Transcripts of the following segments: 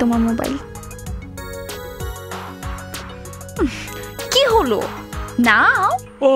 তোমার মোবাইল। কি হলো নাও? ও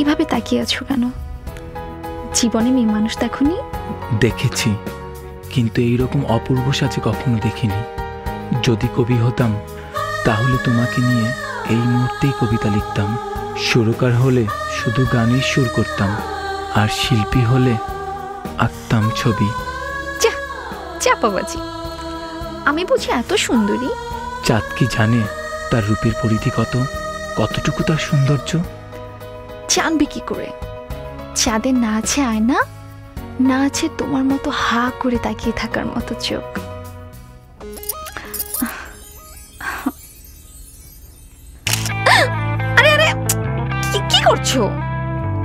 এভাবে তাকিয়ে আছো কেন? জীবনে মেয়ে মানুষ দেখনি? দেখেছি, কিন্তু এইরকম অপূর্ব সাজে কখনো দেখিনি। যদি কবি হতাম তাহলে তোমাকে নিয়ে এই মুহূর্তেই কবিতা লিখতাম। সুরকার হলে শুধু গানের সুর করতাম, আর শিল্পী হলে আঁকতাম ছবি। চাপাবাজি, আমি বুঝি এত সুন্দরী? চাঁদ কি জানে তার রূপের পরিধি কতটুকু তার সৌন্দর্য? জানবে কি করে? চাঁদের না আছে আয়না, না আছে তোমার মতো হা করে তাকিয়ে থাকার মতো চোখ। আরে আরে, কি করছো?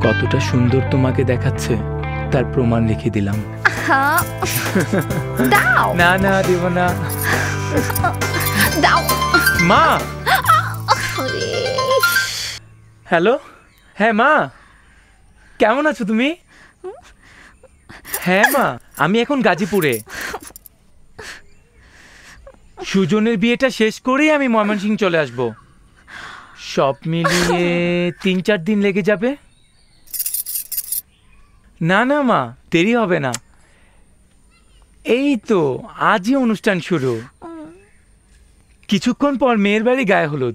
কতটা সুন্দর তোমাকে দেখাচ্ছে তার প্রমাণ লিখে দিলাম। দাও। না না, দেব না। দাও মা। হ্যালো, হ্যাঁ মা, কেমন আছো তুমি? হ্যাঁ মা, আমি এখন গাজীপুরে। সুজনের বিয়েটা শেষ করেই আমি ময়মনসিংহ চলে আসব। সব মিলিয়ে 3-4 দিন লেগে যাবে। না না মা, দেরি হবে না। এই তো আজই অনুষ্ঠান শুরু। কিছুক্ষণ পর মেয়ের বাড়ি গায়ে হলুদ।